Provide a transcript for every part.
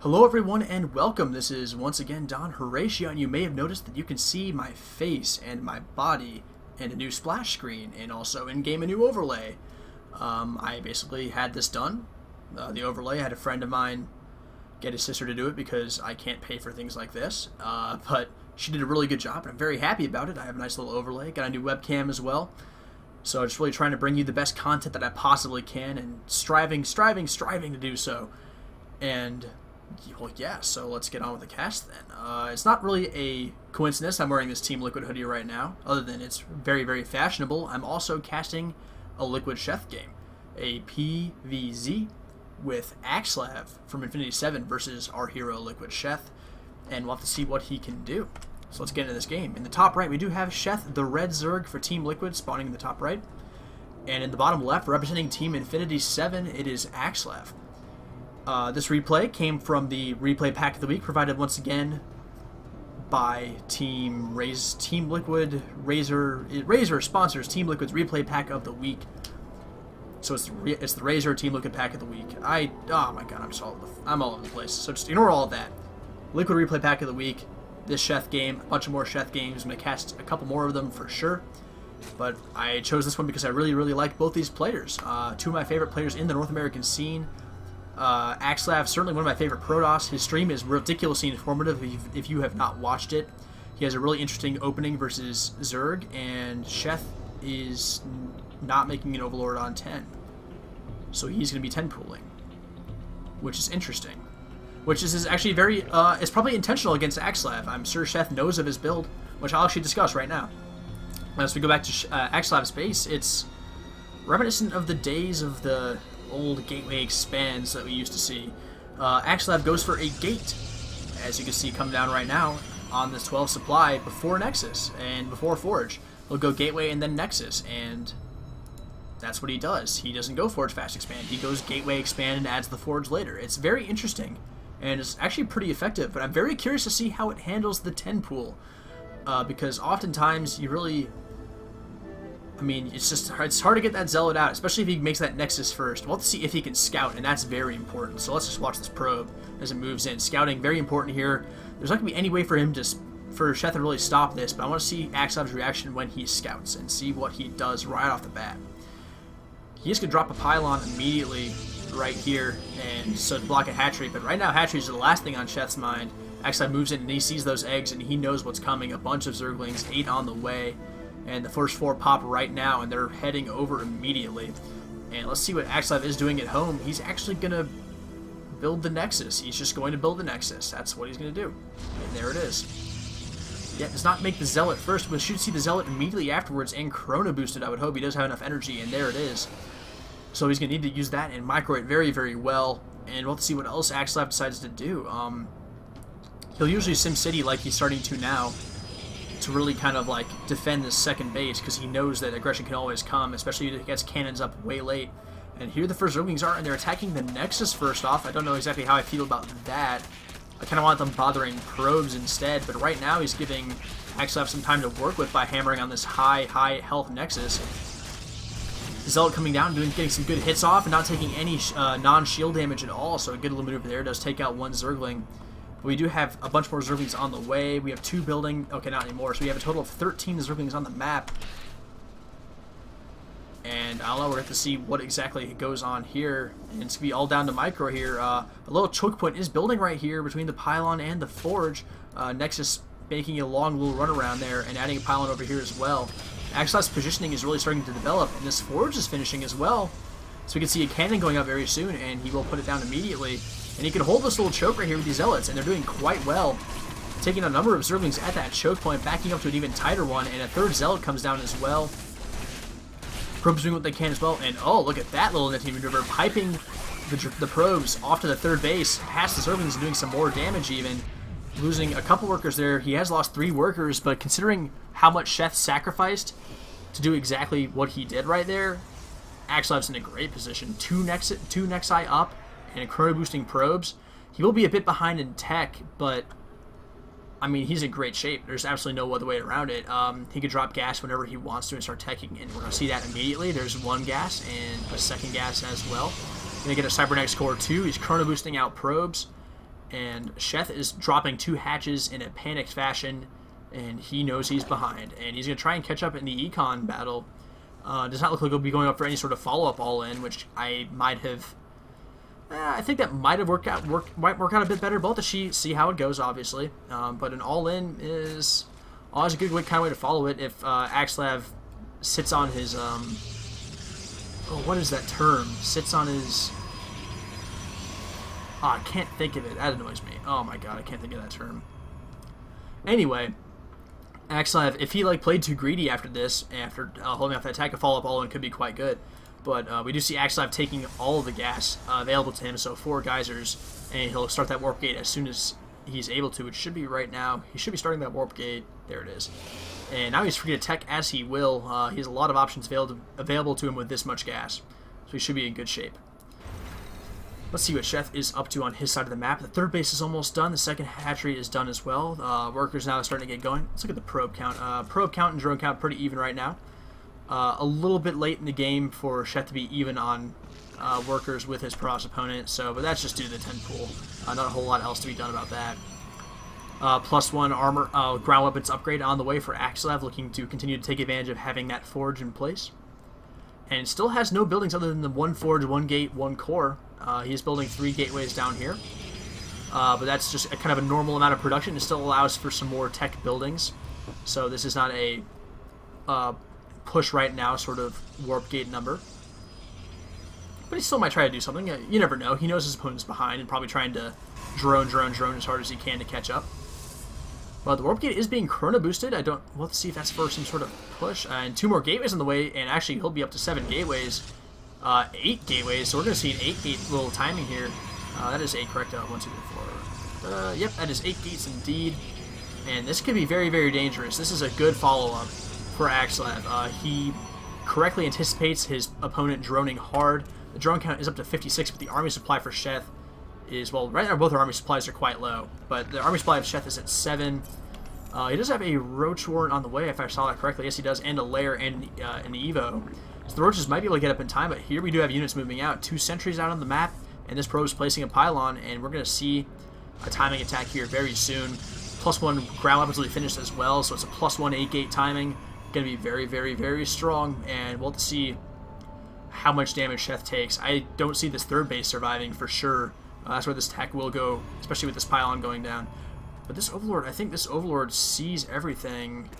Hello everyone and welcome. This is once again Don Horatio, and you may have noticed that you can see my face and my body and a new splash screen, and also in-game a new overlay. I basically had this done. The overlay, I had a friend of mine get his sister to do it because I can't pay for things like this, but she did a really good job and I'm very happy about it. I have a nice little overlay, got a new webcam as well. So I'm just really trying to bring you the best content that I possibly can and striving to do so. And well, yeah, so let's get on with the cast then. It's not really a coincidence I'm wearing this Team Liquid hoodie right now, other than it's very fashionable. I'm also casting a LiquidSheth game, a PvZ with iSAxslav from Infinity 7 versus our hero LiquidSheth, and we'll have to see what he can do. So let's get into this game. In the top right, we do have Sheth, the red Zerg for Team Liquid, spawning in the top right. And in the bottom left, representing Team Infinity 7, it is iSAxslav. This replay came from the replay pack of the week, provided once again by Team Liquid. Razor sponsors Team Liquid's replay pack of the week. So it's the Razor Team Liquid pack of the week. Oh my god, I'm all over the place. So just ignore all of that. Liquid replay pack of the week. This Sheth game, a bunch of more Sheth games. I'm gonna cast a couple more of them for sure. But I chose this one because I really like both these players. Two of my favorite players in the North American scene. iSAxslav, certainly one of my favorite Protoss. His stream is ridiculously informative if you have not watched it. He has a really interesting opening versus Zerg, and Sheth is not making an Overlord on 10. So he's going to be 10 pooling, which is interesting. Which is actually very, it's probably intentional against iSAxslav. I'm sure Sheth knows of his build, which I'll actually discuss right now. As we go back to iSAxslav's base, it's reminiscent of the days of the old gateway expands that we used to see. iSAxslav goes for a gate, as you can see come down right now on this 12 supply before Nexus and before Forge. He'll go gateway and then Nexus, and that's what he does. He doesn't go Forge fast expand. He goes gateway expand and adds the Forge later. It's very interesting, and it's actually pretty effective, but I'm very curious to see how it handles the 10 pool, because oftentimes you really, I mean, it's hard to get that Zealot out, especially if he makes that Nexus first. We'll have to see if he can scout, and that's very important. So let's just watch this probe as it moves in. Scouting, very important here. There's not going to be any way for him for Sheth to really stop this, but I want to see iSAxslav's reaction when he scouts and see what he does right off the bat. He is going to drop a pylon immediately right here, and so to block a hatchery, but right now hatcheries are the last thing on Sheth's mind. iSAxslav moves in and he sees those eggs and he knows what's coming. A bunch of Zerglings, 8 on the way. And the first 4 pop right now, and they're heading over immediately. And let's see what iSAxslav is doing at home. He's actually going to build the Nexus. He's just going to build the Nexus. That's what he's going to do. And there it is. Yeah, does not make the Zealot first, but should see the Zealot immediately afterwards and Chrono boosted. I would hope he does have enough energy, and there it is. So he's going to need to use that and micro it very well. And we'll have to see what else iSAxslav decides to do. He'll usually SimCity like he's starting to now, to really kind of like defend this second base, because he knows that aggression can always come, especially if he gets cannons up way late. And here the first Zerglings are, and they're attacking the Nexus first off. I don't know exactly how I feel about that. I kind of want them bothering probes instead, but right now he's giving iSAxslav some time to work with by hammering on this high health Nexus. Zealot coming down, getting some good hits off and not taking any non-shield damage at all, so a good little maneuver there. Does take out one Zergling. We do have a bunch more Zerglings on the way. We have 2 building. Okay, not anymore. So we have a total of 13 Zerglings on the map. And I don't know, we're going to have to see what exactly goes on here. And it's going to be all down to micro here. A little choke point is building right here between the pylon and the Forge. Nexus making a long little run around there and adding a pylon over here as well. iSAxslav's positioning is really starting to develop, and this Forge is finishing as well. So we can see a cannon going up very soon, and he will put it down immediately. And he can hold this little choke right here with these Zealots, and they're doing quite well. Taking a number of Zerglings at that choke point, backing up to an even tighter one, and a 3rd Zealot comes down as well. Probes doing what they can as well, and oh, look at that little Nifty maneuver, piping the probes off to the 3rd base, past the Zerglings and doing some more damage even. Losing a couple workers there. He has lost 3 workers, but considering how much Sheth sacrificed to do exactly what he did right there, iSAxslav's in a great position. 2 Nexi up, and chrono boosting probes. He will be a bit behind in tech, but I mean, he's in great shape. There's absolutely no other way around it. He can drop gas whenever he wants to and start teching, and we're going to see that immediately. There's 1 gas and a 2nd gas as well. Going to get a Cybernetic Core 2. He's chrono boosting out probes, And Sheth is dropping 2 hatches in a panicked fashion, and he knows he's behind. And he's going to try and catch up in the econ battle. Does not look like he'll be going up for any sort of follow-up all-in, which I might have... I think that might have might work out a bit better. Both to see how it goes, obviously. But an all-in is always a good kind of way to follow it. If iSAxslav sits on his... oh, what is that term? Sits on his... Oh, I can't think of it. That annoys me. Oh my god, I can't think of that term. Anyway, iSAxslav, if he played too greedy after this, after holding off that attack, a follow-up all-in could be quite good. But we do see iSAxslav taking all of the gas available to him, so 4 geysers, and he'll start that warp gate as soon as he's able to, which should be right now. He should be starting that warp gate. There it is. And now he's free to tech as he will. He has a lot of options available to him with this much gas, so he should be in good shape. Let's see what Sheth is up to on his side of the map. The 3rd base is almost done. The 2nd hatchery is done as well. Workers now are starting to get going. Let's look at the probe count. Probe count and drone count pretty even right now. A little bit late in the game for Sheth to be even on workers with his Pros opponent, but that's just due to the 10 pool. Not a whole lot else to be done about that. +1 armor ground weapons upgrade on the way for iSAxslav, looking to continue to take advantage of having that forge in place. And it still has no buildings other than the 1 forge, 1 gate, 1 core. He's building 3 gateways down here. But that's just a kind of a normal amount of production. It still allows for some more tech buildings. So this is not a push right now sort of warp gate number. But he still might try to do something. You never know. He knows his opponent's behind and probably trying to drone as hard as he can to catch up. Well, the warp gate is being chrono boosted. We'll have to see if that's for some sort of push. And 2 more gateways on the way, and actually he'll be up to 7 gateways. 8 gateways, so we're going to see an 8-gate little timing here. That is 8, correct? 1, 2, 3, 4. Yep, that is 8 gates indeed. And this could be very, very dangerous. This is a good follow-up for iSAxslav. He correctly anticipates his opponent droning hard. The drone count is up to 56, but the army supply for Sheth is, well, right now both our army supplies are quite low. But the army supply of Sheth is at 7. He does have a roach warrant on the way, if I saw that correctly. Yes, he does, and a lair and an evo. So the roaches might be able to get up in time, but here we do have units moving out. 2 sentries out on the map, and this probe is placing a pylon, and we're going to see a timing attack here very soon. +1 ground weapons will be finished as well, so it's a +1 8-gate timing. Going to be very, very, very strong, and we'll have to see how much damage Sheth takes. I don't see this 3rd base surviving for sure. That's where this attack will go, especially with this pylon going down. But this Overlord, I think this Overlord sees everything.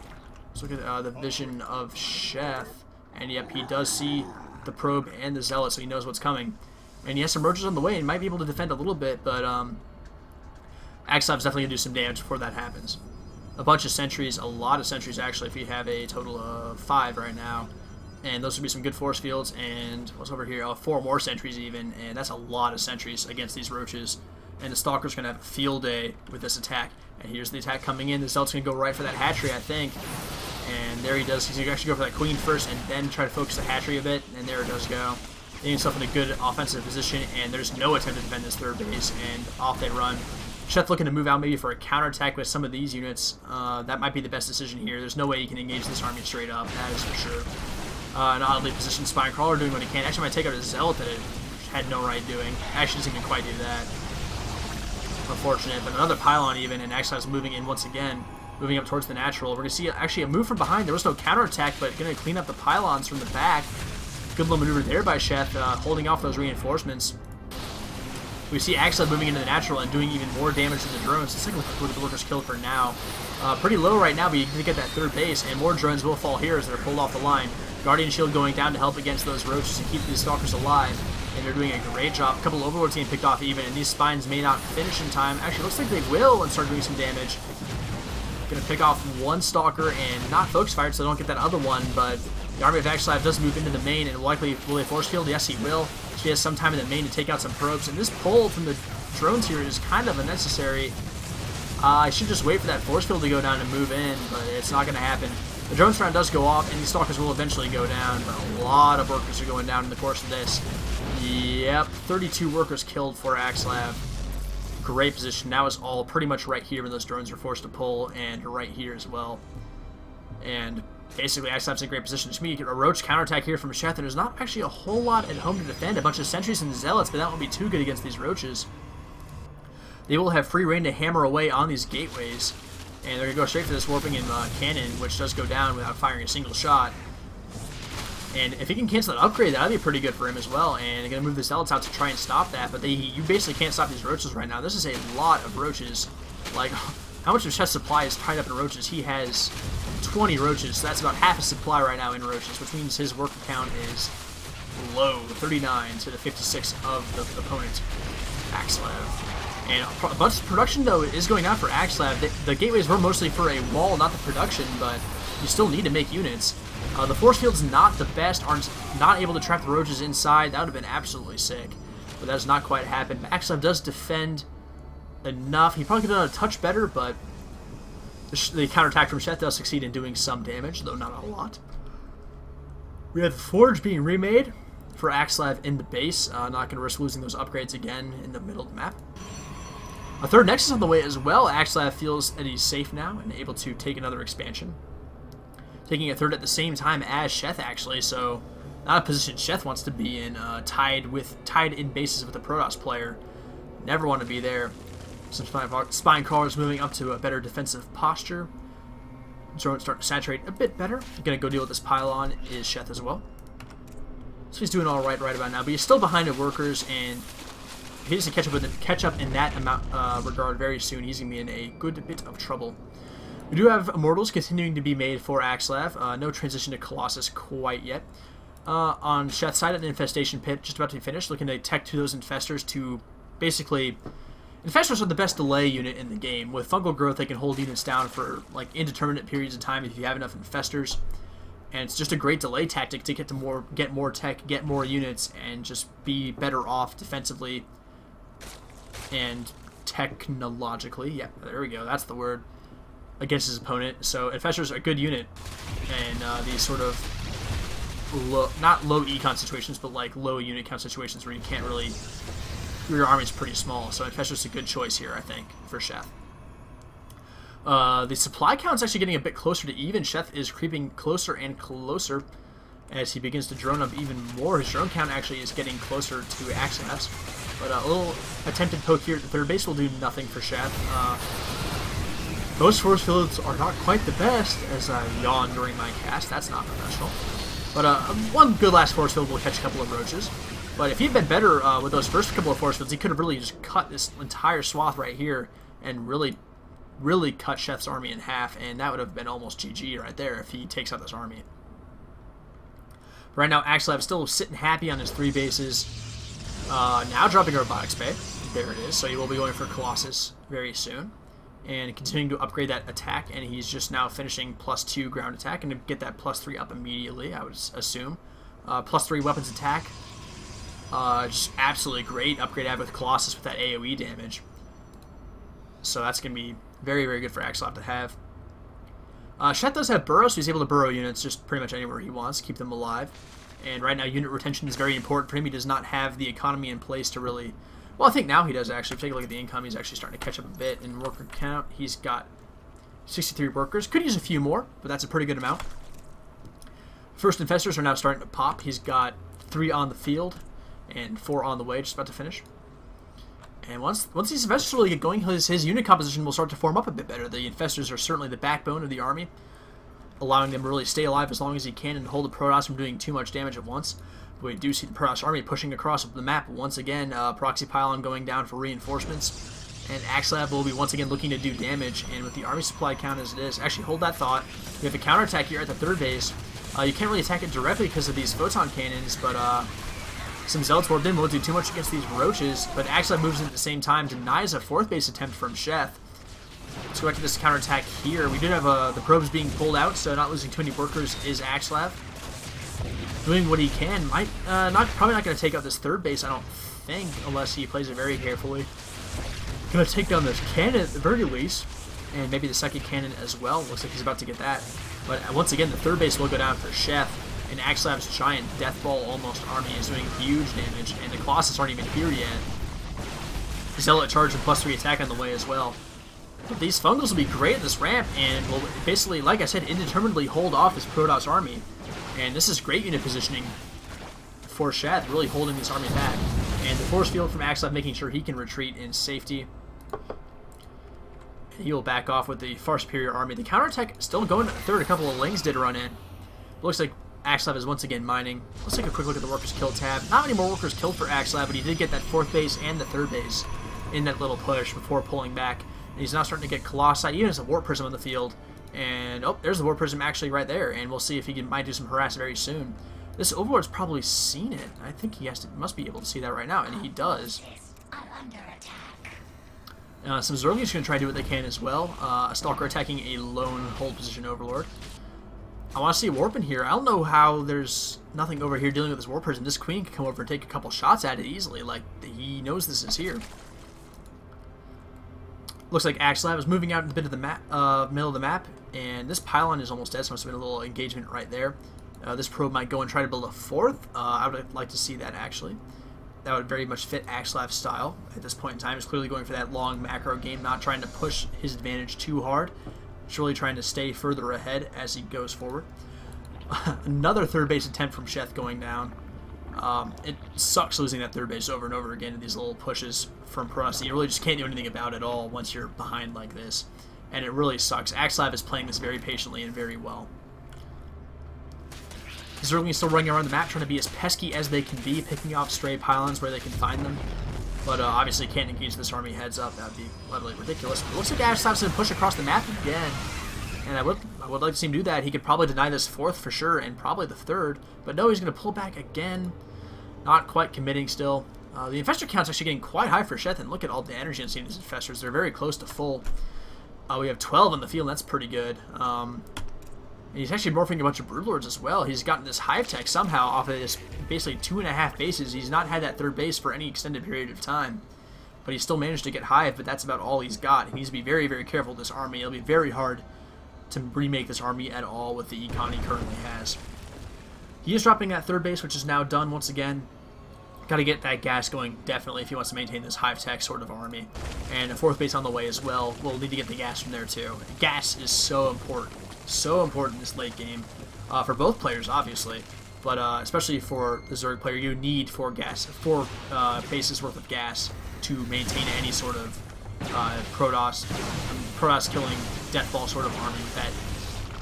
Let's look at the vision of Sheth. And yep, he does see the probe and the zealot, so he knows what's coming. And he has some roaches on the way and might be able to defend a little bit, but iSAxslav's definitely going to do some damage before that happens. A bunch of sentries, a lot of sentries actually, if we have a total of 5 right now. And those would be some good force fields, and what's over here? 4 more sentries even, and that's a lot of sentries against these roaches. And the Stalker's going to have a field day with this attack. And here's the attack coming in. The Zealot's going to go right for that hatchery, I think. And there he does. He's going to actually go for that queen first and then try to focus the hatchery a bit. And there it does go. Getting himself in a good offensive position, and there's no attempt to defend this 3rd base, and off they run. Sheth looking to move out maybe for a counterattack with some of these units. That might be the best decision here. There's no way he can engage this army straight up, that is for sure. An oddly positioned Spine Crawler doing what he can. Actually might take out a Zealot that it had no right doing. Actually doesn't even quite do that. Unfortunate, but another pylon even, and iSAxslav's moving in once again. Moving up towards the natural. We're going to see actually a move from behind. There was no counterattack, but going to clean up the pylons from the back. Good little maneuver there by Sheth, holding off those reinforcements. We see iSAxslav moving into the natural and doing even more damage to the drones. Let's take a look at the workers killed for now. Pretty low right now, but you can get that 3rd base, and more drones will fall here as they're pulled off the line. Guardian Shield going down to help against those roaches and keep these Stalkers alive. And they're doing a great job. A couple of Overlords getting picked off even, and these Spines may not finish in time. Actually, looks like they will and start doing some damage. Going to pick off 1 Stalker and not focus fired, so they don't get that other one, but the army of iSAxslav does move into the main, and likely will they force field? Yes, he will. So he has some time in the main to take out some probes, and this pull from the drones here is kind of unnecessary. I should just wait for that force field to go down and move in, but it's not going to happen. The drone round does go off, and these Stalkers will eventually go down, but a lot of workers are going down in the course of this. Yep, 32 workers killed for iSAxslav. Great position. Now is all pretty much right here when those drones are forced to pull, and right here as well. And basically, iSAxslav's in a great position. Just me get a roach counterattack here from Sheth, and there's not actually a whole lot at home to defend. A bunch of sentries and zealots, but that won't be too good against these roaches. they will have free reign to hammer away on these gateways. And they're going to go straight for this warping and cannon, which does go down without firing a single shot. And if he can cancel that upgrade, that would be pretty good for him as well. And they're going to move the Zealots out to try and stop that. But you basically can't stop these Roaches right now. This is a lot of Roaches. Like, how much of Sheth's supply is tied up in Roaches? He has 20 Roaches, so that's about half his supply right now in Roaches, which means his worker count is low, 39 to the 56 of the opponent, iSAxslav. And a bunch of production, though, is going on for iSAxslav. The gateways were mostly for a wall, not the production, but you still need to make units. The force field's not the best, are not able to trap the Roaches inside. That would have been absolutely sick, but that has not quite happened. iSAxslav does defend enough. He probably could have done a touch better, but the counterattack from Sheth does succeed in doing some damage, though not a lot. We have the Forge being remade for iSAxslav in the base. Not going to risk losing those upgrades again in the middle of the map. A third Nexus on the way as well. iSAxslav feels that he's safe now and able to take another expansion. Taking a third at the same time as Sheth, actually, so not a position Sheth wants to be in, tied in bases with a Protoss player. Never want to be there. Some spine crawlers moving up to a better defensive posture. Drones start to saturate a bit better. Gonna go deal with this pylon is Sheth as well. So he's doing all right about now, but he's still behind in workers, and if he doesn't catch up in that amount regard very soon, he's gonna be in a good bit of trouble. We do have Immortals continuing to be made for iSAxslav. No transition to Colossus quite yet. On Sheth's side, an Infestation Pit just about to be finished. Looking to tech to those Infestors to basically... Infestors are the best delay unit in the game. With fungal growth, they can hold units down for like indeterminate periods of time if you have enough Infestors. And it's just a great delay tactic to get more tech, get more units, and just be better off defensively and technologically. Yeah, there we go. That's the word. Against his opponent. So Infestors are a good unit, and these sort of not low econ situations, but like low unit count situations where you can't really, your army's pretty small. So Infestors is a good choice here, I think, for Sheth. The supply count's actually getting a bit closer to even. Sheth is creeping closer and closer as he begins to drone up even more. His drone count actually is getting closer to iSAxslav's, but a little attempted poke here at the third base will do nothing for Sheth. Those force fields are not quite the best, as I yawn during my cast. That's not professional. But one good last force field will catch a couple of Roaches. But if he'd been better with those first couple of force fields, he could have really just cut this entire swath right here and really cut Sheth's army in half, and that would have been almost GG right there if he takes out this army. Right now, iSAxslav still sitting happy on his 3 bases. Now dropping a Robotics Bay. There it is. So he will be going for Colossus very soon. And continuing to upgrade that attack, and he's just now finishing +2 ground attack, and to get that +3 up immediately, I would assume. +3 weapons attack. Just absolutely great. Upgrade out with Colossus with that AoE damage. So that's going to be very, very good for iSAxslav to have. Sheth does have burrow, so he's able to burrow units just pretty much anywhere he wants, keep them alive. And right now, unit retention is very important for him. He does not have the economy in place to really... Well, I think now he does, actually. If you take a look at the income, he's actually starting to catch up a bit. In worker count, he's got 63 workers. Could use a few more, but that's a pretty good amount. First Infestors are now starting to pop. He's got 3 on the field and 4 on the way, just about to finish. And once these Infestors really get going, his unit composition will start to form up a bit better. The Infestors are certainly the backbone of the army, allowing them to really stay alive as long as he can and hold the Protoss from doing too much damage at once. But we do see the Protoss army pushing across the map once again. Proxy Pylon going down for reinforcements. And iSAxslav will be once again looking to do damage. And with the army supply count as it is, actually hold that thought. We have a counterattack here at the third base. You can't really attack it directly because of these photon cannons, but some Zealots warped in won't do too much against these Roaches. But iSAxslav moves in at the same time, denies a fourth base attempt from Sheth. Let's go back to this counterattack here. We did have the probes being pulled out, so not losing too many workers is iSAxslav. Doing what he can. Probably not going to take out this third base, I don't think, unless he plays it very carefully. Going to take down this cannon at the very least, and maybe the second cannon as well. Looks like he's about to get that. But once again, the third base will go down for Sheth, and iSAxslav's giant Death Ball almost army is doing huge damage, and the Colossus aren't even here yet. Zealot charge and +3 attack on the way as well. But these Fungals will be great at this ramp, and will basically, like I said, indeterminately hold off this Protoss army. And this is great unit positioning for Sheth, really holding this army back. And the force field from iSAxslav making sure he can retreat in safety. He will back off with the far superior army. The counterattack still going third. A couple of Lings did run in. Looks like iSAxslav is once again mining. Let's take a quick look at the workers kill tab. Not many more workers killed for iSAxslav, but he did get that 4th base and the 3rd base in that little push before pulling back. And he's now starting to get Colossi. Even has a Warp Prism on the field. And, oh, there's the Warp Prism actually right there. And we'll see if he might do some harass very soon. This Overlord's probably seen it. I think he must be able to see that right now, and he does. Some Zerglings going to try to do what they can as well. A Stalker attacking a lone hold position Overlord. I want to see a Warp in here. I don't know how there's nothing over here dealing with this Warp Prism. This Queen can come over and take a couple shots at it easily. Like, he knows this is here. Looks like iSAxslav is moving out in a bit of the map, middle of the map, and this pylon is almost dead, so must have been a little engagement right there. This probe might go and try to build a 4th. I would like to see that, actually. That would very much fit iSAxslav's style at this point in time. He's clearly going for that long macro game, not trying to push his advantage too hard. He's really trying to stay further ahead as he goes forward. Another 3rd base attempt from Sheth going down. It sucks losing that 3rd base over and over again in these little pushes from Protoss. You really just can't do anything about it all once you're behind like this. And it really sucks. iSAxslav is playing this very patiently and very well. Zerglings still running around the map, trying to be as pesky as they can be, picking off stray pylons where they can find them. But obviously can't engage this army heads up. That would be utterly ridiculous. But it looks like iSAxslav's going to push across the map again. And I would like to see him do that. He could probably deny this 4th for sure, and probably the 3rd. But no, he's going to pull back again. Not quite committing still. The Infestor count's actually getting quite high for Sheth, and look at all the energy on seeing these Infestors. They're very close to full. We have 12 on the field, and that's pretty good. He's actually morphing a bunch of Broodlords as well. He's gotten this Hive Tech somehow off of this basically 2.5 bases. He's not had that 3rd base for any extended period of time. But he's still managed to get Hive, but that's about all he's got. He needs to be very, very careful with this army. It'll be very hard to remake this army at all with the econ he currently has. He is dropping that 3rd base, which is now done once again. Got to get that gas going, definitely, if he wants to maintain this Hive Tech sort of army. And a 4th base on the way as well. We'll need to get the gas from there, too. Gas is so important. So important in this late game. For both players, obviously. But especially for the Zerg player, you need 4 bases worth of gas to maintain any sort of Protoss killing Deathball sort of army with that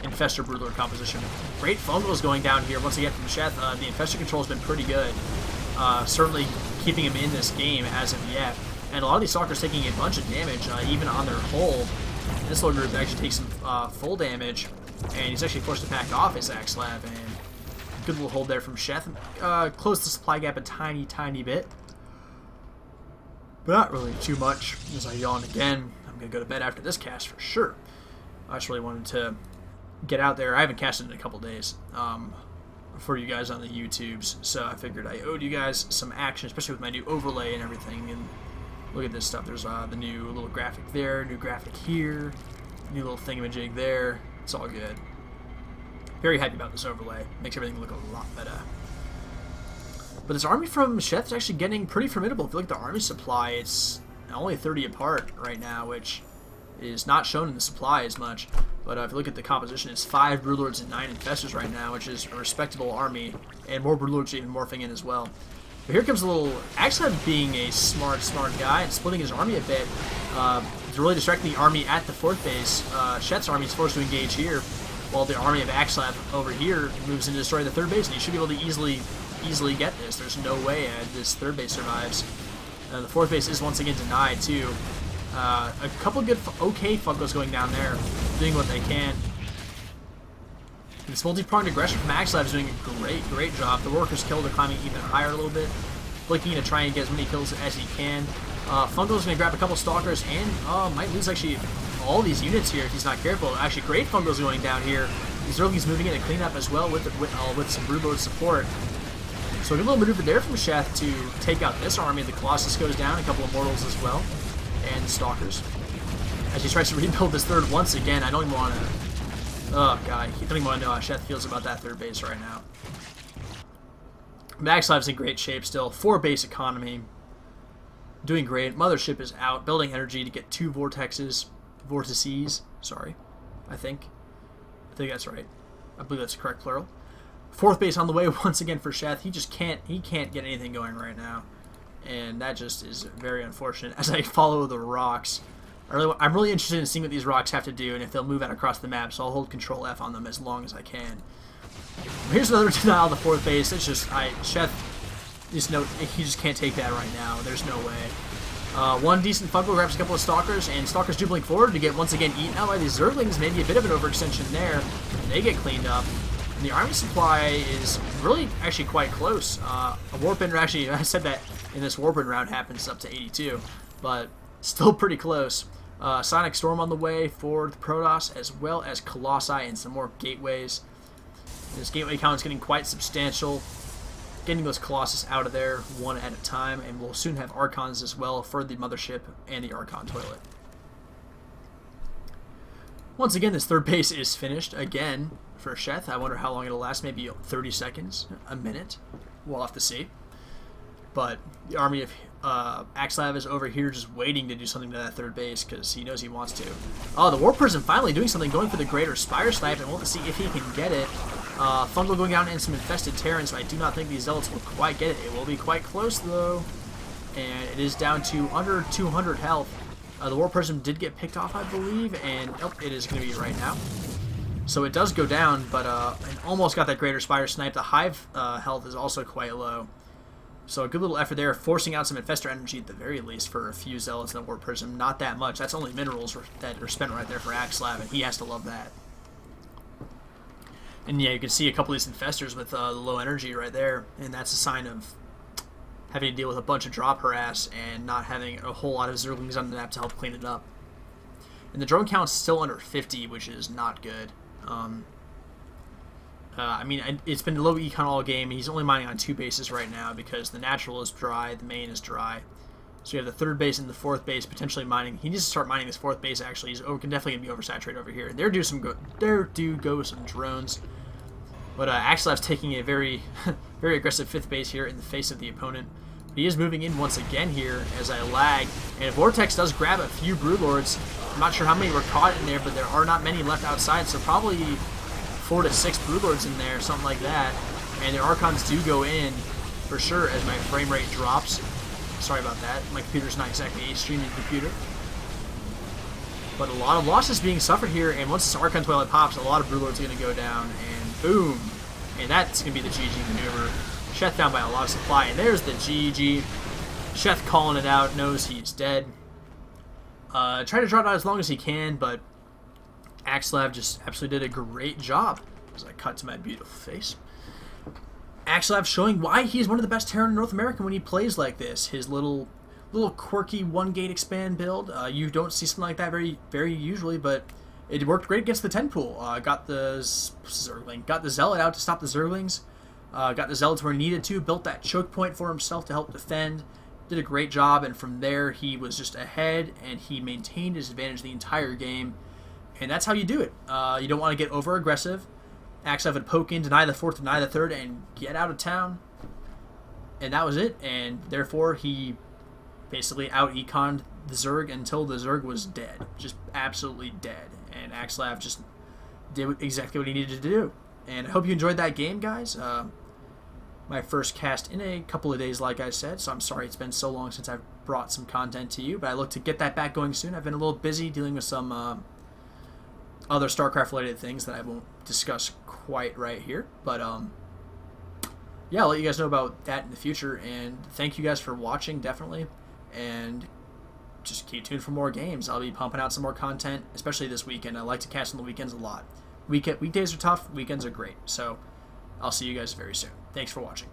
Infestor Broodlord composition. Great Fungals going down here once again from Sheth. The Infestor control has been pretty good. Certainly keeping him in this game as of yet. And a lot of these Stalkers taking a bunch of damage, even on their hull. This little group actually takes some full damage, and he's actually forced to back off iSAxslav, and good little hold there from Sheth. Close the supply gap a tiny, tiny bit. But not really too much. As I yawn again, I'm going to go to bed after this cast for sure. I just really wanted to get out there. I haven't casted in a couple days for you guys on the YouTubes, so I figured I owed you guys some action, especially with my new overlay and everything. And look at this stuff. There's the new little graphic there, new graphic here, new little thingamajig there. It's all good. Very happy about this overlay. Makes everything look a lot better. But this army from Sheth is actually getting pretty formidable. If you look at the army supply, it's only 30 apart right now, which is not shown in the supply as much. But if you look at the composition, it's 5 Broodlords and 9 Infestors right now, which is a respectable army, and more Broodlords even morphing in as well. But here comes a little iSAxslav being a smart guy and splitting his army a bit. Really distracting the army at the 4th base. Sheth's army is forced to engage here, while the army of iSAxslav over here moves in to destroy the 3rd base, and he should be able to easily get this. There's no way this 3rd base survives. The 4th base is once again denied too. A couple good, okay Funkos going down there, doing what they can. This multi-pronged aggression from iSAxslav is doing a great job. The workers killed are climbing even higher a little bit, looking to try and get as many kills as he can. Fungo's going to grab a couple Stalkers and might lose actually all these units here if he's not careful. Actually, great Fungo's going down here. These Zerglings moving in to clean up as well with some Broodlord support. So a good little maneuver there from Sheth to take out this army. The Colossus goes down, a couple of Mortals as well, and Stalkers. As he tries to rebuild this 3rd once again, I don't even want to... Oh, God, I don't even want to know how Sheth feels about that 3rd base right now. iSAxslav's in great shape still. 4 base economy. Doing great. Mothership is out. Building energy to get 2 vortices, sorry, I think that's right. I believe that's the correct plural. 4th base on the way once again for Sheth. He can't get anything going right now. And that just is very unfortunate as I follow the rocks I'm really interested in seeing what these rocks have to do and if they'll move out across the map, so I'll hold Control F on them as long as I can. Here's another denial on the fourth base. It's just, Sheth, he just can't take that right now. There's no way. One decent Funko grabs a couple of Stalkers, and Stalkers do blink forward to get once again eaten out by these Zerglings. Maybe a bit of an overextension there. And they get cleaned up. And the army supply is really actually quite close. A Warpin, actually, I said that in this Warpin round happens up to 82, but still pretty close. Sonic Storm on the way for the Protoss, as well as Colossi and some more Gateways. This Gateway count is getting quite substantial. Getting those Colossus out of there one at a time, and we'll soon have Archons as well for the Mothership and the Archon Toilet. Once again, this third base is finished again for Sheth. I wonder how long it'll last, maybe 30 seconds, a minute. We'll have to see. But the army of iSAxslav is over here just waiting to do something to that third base because he knows he wants to. Oh, the War Prism finally doing something, going for the Greater Spire Snipe, and we'll have to see if he can get it. Fungal going out in some infested Terrans, so I do not think these Zealots will quite get it. It will be quite close, though. And it is down to under 200 health. The War Prism did get picked off, I believe, and oh, it is going to be right now. So it does go down, but and almost got that Greater Spire Snipe. The Hive health is also quite low. So a good little effort there, forcing out some Infestor energy at the very least for a few Zealots in the War Prism. Not that much. That's only minerals that are spent right there for iSAxslav, and he has to love that. And yeah, you can see a couple of these Infestors with the low energy right there, and that's a sign of having to deal with a bunch of drop harass and not having a whole lot of Zerglings on the map to help clean it up. And the drone count's still under 50, which is not good. I mean, it's been low econ all game. He's only mining on 2 bases right now because the natural is dry, the main is dry. So you have the third base and the fourth base potentially mining. He needs to start mining this fourth base. Actually, he's definitely gonna be oversaturated over here. There do go some drones, but iSAxslav's taking a very, very aggressive fifth base here in the face of the opponent. He is moving in once again here as I lag, and Vortex does grab a few Broodlords. I'm not sure how many were caught in there, but there are not many left outside, so probably 4 to 6 Broodlords in there, something like that. And the Archons do go in for sure as my frame rate drops. Sorry about that. My computer's not exactly a streaming computer. But a lot of losses being suffered here, and once this Archon Toilet pops, a lot of Broodlords are going to go down, and boom! And that's going to be the GG maneuver. Sheth down by a lot of supply, and there's the GG. Sheth calling it out, knows he's dead. Try to draw it out as long as he can, but iSAxslav just absolutely did a great job. As I cut to my beautiful face. iSAxslav showing why he's one of the best Terran in North America when he plays like this. His little quirky 1-gate expand build. You don't see something like that very usually, but it worked great against the 10 pool. Got the Zealot out to stop the Zerglings. Got the Zealots where he needed to. Built that choke point for himself to help defend. Did a great job, and from there he was just ahead, and he maintained his advantage the entire game. And that's how you do it. You don't want to get over aggressive. iSAxslav would poke in, deny the fourth, deny the third, and get out of town. And that was it. And therefore, he basically out-econned the Zerg until the Zerg was dead. Just absolutely dead. And iSAxslav just did exactly what he needed to do. And I hope you enjoyed that game, guys. My first cast in a couple of days, like I said. So I'm sorry it's been so long since I've brought some content to you. But I look to get that back going soon. I've been a little busy dealing with some other StarCraft-related things that I won't discuss quite right here. But, yeah, I'll let you guys know about that in the future. And thank you guys for watching, definitely. And just keep tuned for more games. I'll be pumping out some more content, especially this weekend. I like to cast on the weekends a lot. Weekdays are tough. Weekends are great. So I'll see you guys very soon. Thanks for watching.